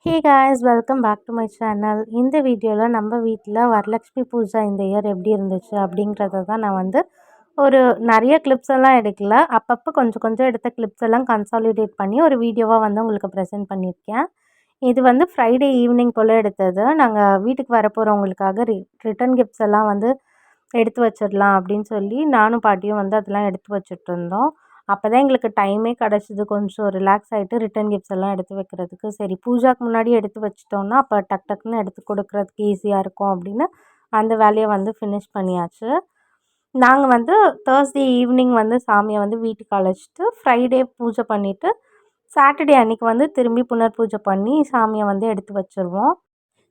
Hey guys, welcome back to my channel. இந்த வீடியோவில் நம்ம வீட்டில் வரலட்சுமி பூஜை இந்த இயர் எப்படி இருந்துச்சு அப்படின்றத தான் நான் ஒரு நிறைய கிளிப்ஸ் எல்லாம் எடுக்கல. அப்பப்போ கொஞ்சம் கொஞ்சம் எடுத்த கிளிப்ஸ் எல்லாம் கன்சாலிடேட் பண்ணி ஒரு வீடியோவாக உங்களுக்கு ப்ரெசென்ட் பண்ணியிருக்கேன். இது ஃப்ரைடே ஈவினிங் போல் எடுத்தது. நாங்கள் வீட்டுக்கு வரப்போகிறவங்களுக்காக ரிட்டன் கிஃப்ட்ஸ் எல்லாம் எடுத்து வச்சிடலாம் அப்படின்னு சொல்லி நானும் பாட்டியும் அதெல்லாம் எடுத்து வச்சுட்டு இருந்தோம். அப்போ தான் எங்களுக்கு டைமே கிடச்சிது. கொஞ்சம் ரிலாக்ஸ் ஆகிட்டு ரிட்டன் கிஃப்ட்ஸ் எல்லாம் எடுத்து வைக்கிறதுக்கு. சரி, பூஜாக்கு முன்னாடி எடுத்து வச்சிட்டோன்னா அப்போ டக்குன்னு எடுத்து கொடுக்குறதுக்கு ஈஸியாக இருக்கும் அப்படின்னு அந்த வேலையை ஃபினிஷ் பண்ணியாச்சு. நாங்கள் தேர்ஸ்டே ஈவினிங் சாமியை வீட்டுக்கு அழைச்சிட்டு ஃப்ரைடே பூஜை பண்ணிவிட்டு சாட்டர்டே அன்றைக்கி திரும்பி புனர் பூஜை பண்ணி சாமியை எடுத்து வச்சுருவோம்.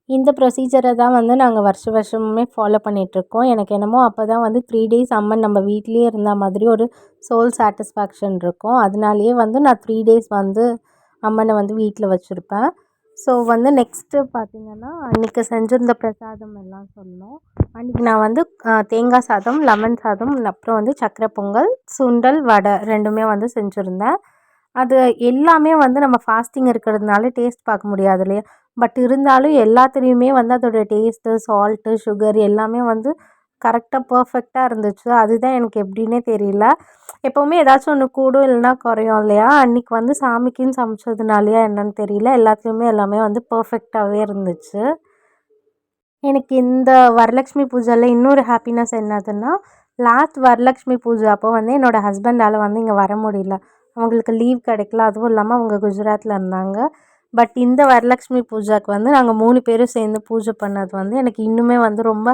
இந்த ப்ரொசீஜரை தான் நாங்கள் வருஷமுமே ஃபாலோ பண்ணிகிட்ருக்கோம். எனக்கு என்னமோ அப்போ தான் 3 டேஸ் அம்மன் நம்ம வீட்லேயே இருந்த மாதிரி ஒரு சோல் சாட்டிஸ்ஃபேக்ஷன் இருக்கும். அதனாலேயே நான் 3 டேஸ் அம்மனை வீட்டில் வச்சுருப்பேன். ஸோ நெக்ஸ்ட்டு பார்த்திங்கன்னா அன்றைக்கி செஞ்சிருந்த பிரசாதம் எல்லாம் சொன்னோம். அன்றைக்கி நான் தேங்காய் சாதம், லெமன் சாதம், அப்புறம் சக்கரை பொங்கல், சுண்டல், வடை ரெண்டுமே செஞ்சுருந்தேன். அது எல்லாமே நம்ம ஃபாஸ்டிங் இருக்கிறதுனால டேஸ்ட் பார்க்க முடியாது இல்லையா? பட் இருந்தாலும் எல்லாத்துலேயுமே அதோடய டேஸ்ட்டு, சால்ட்டு, சுகர் எல்லாமே கரெக்டாக பர்ஃபெக்டாக இருந்துச்சு. அதுதான் எனக்கு எப்படின்னே தெரியல. எப்போவுமே ஏதாச்சும் ஒன்று கூடும் இல்லைனா குறையும் இல்லையா? அன்றைக்கி சாமிக்குன்னு சமைச்சதுனாலையா என்னன்னு தெரியல, எல்லாத்துலேயுமே எல்லாமே பர்ஃபெக்டாகவே இருந்துச்சு. எனக்கு இந்த வரலட்சுமி பூஜையில் இன்னொரு ஹாப்பினஸ் என்னதுன்னா, லாஸ்ட் வரலட்சுமி பூஜை அப்போ என்னோடய ஹஸ்பண்டால் இங்கே வர முடியல. அவங்களுக்கு லீவ் கிடைக்கல. அதுவும் இல்லாமல் அவங்க குஜராத்தில் இருந்தாங்க. பட் இந்த வரலட்சுமி பூஜைக்கு நாங்கள் 3 பேரும் சேர்ந்து பூஜை பண்ணது எனக்கு இன்னுமே ரொம்ப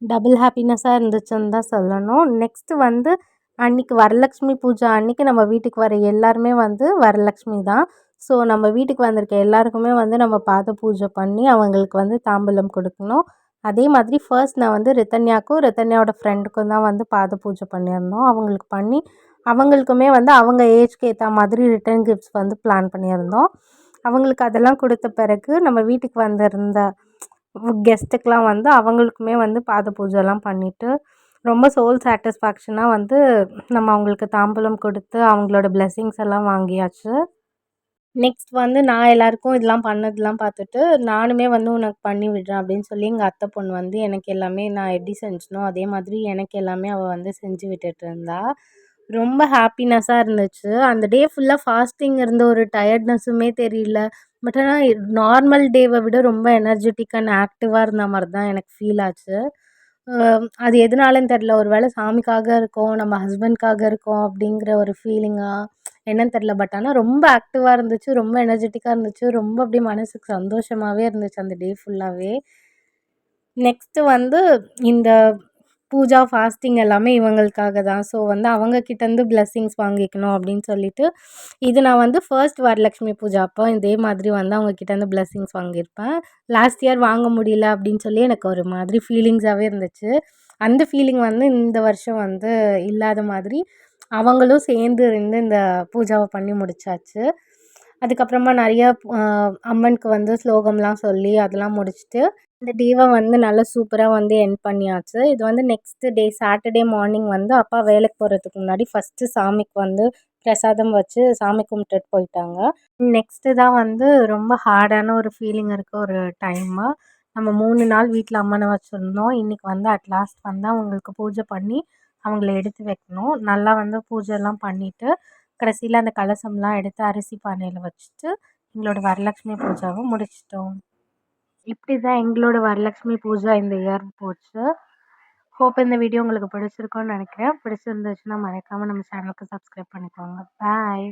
டபுள் ஹாப்பினஸ்ஸாக இருந்துச்சுன்னு தான் சொல்லணும். நெக்ஸ்ட்டு அன்றைக்கி வரலட்சுமி பூஜை அன்றைக்கி நம்ம வீட்டுக்கு வர எல்லாருமே வரலட்சுமி தான். ஸோ நம்ம வீட்டுக்கு வந்திருக்க எல்லாருக்குமே நம்ம பாத பூஜை பண்ணி அவங்களுக்கு தாம்பூலம் கொடுக்கணும். அதே மாதிரி ஃபர்ஸ்ட் நான் ரித்தன்யாவுக்கும் ரித்தன்யாவோட ஃப்ரெண்டுக்கும் தான் பாத பூஜை பண்ணியிருந்தோம். அவங்களுக்கு பண்ணி அவங்களுக்குமே அவங்க ஏஜ்க்கு ஏற்ற மாதிரி ரிட்டன் கிஃப்ட்ஸ் பிளான் பண்ணியிருந்தோம். அவங்களுக்கு அதெல்லாம் கொடுத்த பிறகு நம்ம வீட்டுக்கு வந்திருந்த கெஸ்ட்டுக்கெலாம் அவங்களுக்குமே பாத பூஜைலாம் பண்ணிவிட்டு ரொம்ப சோல் சாட்டிஸ்ஃபேக்ஷனாக நம்ம அவங்களுக்கு தாம்பூலம் கொடுத்து அவங்களோட பிளெஸ்ஸிங்ஸ் எல்லாம் வாங்கியாச்சு. நெக்ஸ்ட் நான் எல்லாருக்கும் இதெல்லாம் பண்ணதெல்லாம் பார்த்துட்டு நானுமே உனக்கு பண்ணி விடுறேன் அப்படின்னு சொல்லி எங்கள் அத்தை பொண்ணு எனக்கு எல்லாமே நான் எப்படி செஞ்சனோ அதே மாதிரி எனக்கு எல்லாமே அவள் செஞ்சு விட்டுட்டு இருந்தா. ரொம்ப ஹாப்பினஸ்ஸாக இருந்துச்சு. அந்த டே ஃபுல்லாக ஃபாஸ்டிங் இருந்த ஒரு டயர்ட்னஸுமே தெரியல. பட் ஆனால் நார்மல் டேவை விட ரொம்ப எனர்ஜெட்டிக் அண்ட் ஆக்டிவாக இருந்த மாதிரி தான் எனக்கு ஃபீல் ஆச்சு. அது எதனாலன்னு தெரில. ஒரு வேளை சாமிக்காக இருக்கோம், நம்ம ஹஸ்பண்ட்காக இருக்கோம் அப்படிங்கிற ஒரு ஃபீலிங்கா என்னன்னு தெரில. பட் ஆனால் ரொம்ப ஆக்டிவாக இருந்துச்சு, ரொம்ப எனர்ஜெட்டிக்காக இருந்துச்சு, ரொம்ப அப்படியே மனசுக்கு சந்தோஷமாகவே இருந்துச்சு அந்த டே ஃபுல்லாகவே. நெக்ஸ்ட்டு இந்த பூஜா, ஃபாஸ்டிங் எல்லாமே இவங்களுக்காக தான். ஸோ அவங்கக்கிட்டேருந்து பிளெஸ்ஸிங்ஸ் வாங்கிக்கணும் அப்படின்னு சொல்லிட்டு இது நான் ஃபர்ஸ்ட் வரலட்சுமி பூஜா அப்போ இதே மாதிரி அவங்கக்கிட்டேருந்து பிளெஸ்ஸிங்ஸ் வாங்கியிருப்பேன். லாஸ்ட் இயர் வாங்க முடியல அப்படின்னு சொல்லி எனக்கு ஒரு மாதிரி ஃபீலிங்ஸாகவே இருந்துச்சு. அந்த ஃபீலிங் இந்த வருஷம் இல்லாத மாதிரி அவங்களும் சேர்ந்து இருந்து இந்த பூஜாவை பண்ணி முடிச்சாச்சு. அதுக்கப்புறமா நிறைய அம்மனுக்கு ஸ்லோகம்லாம் சொல்லி அதெல்லாம் முடிச்சுட்டு இந்த டேவை நல்லா சூப்பராக எண்ட் பண்ணியாச்சு. இது நெக்ஸ்ட் டே சாட்டர்டே மார்னிங் அப்பா வேலைக்கு போகிறதுக்கு முன்னாடி ஃபஸ்ட்டு சாமிக்கு பிரசாதம் வச்சு சாமி கும்பிட்டுட்டு போயிட்டாங்க. நெக்ஸ்ட்டு தான் ரொம்ப ஹார்டான ஒரு ஃபீலிங் இருக்க ஒரு டைமு. நம்ம 3 நாள் வீட்டில் அம்மனை வச்சுருந்தோம். இன்றைக்கி அட்லாஸ்ட் அவங்களுக்கு பூஜை பண்ணி அவங்கள எடுத்து வைக்கணும். நல்லா பூஜைலாம் பண்ணிவிட்டு கடைசியில் அந்த கலசம்லாம் எடுத்து அரிசி பானையில் வச்சுட்டு எங்களோட வரலட்சுமி பூஜாவை முடிச்சிட்டோம். இப்படி தான் எங்களோட வரலட்சுமி பூஜா இந்த இயர் போச்சு. ஹோப் இந்த வீடியோ உங்களுக்கு பிடிச்சிருக்கும்னு நினைக்கிறேன். பிடிச்சிருந்துச்சுன்னா மறக்காமல் நம்ம சேனலுக்கு சப்ஸ்கிரைப் பண்ணிக்கோங்க. பாய்.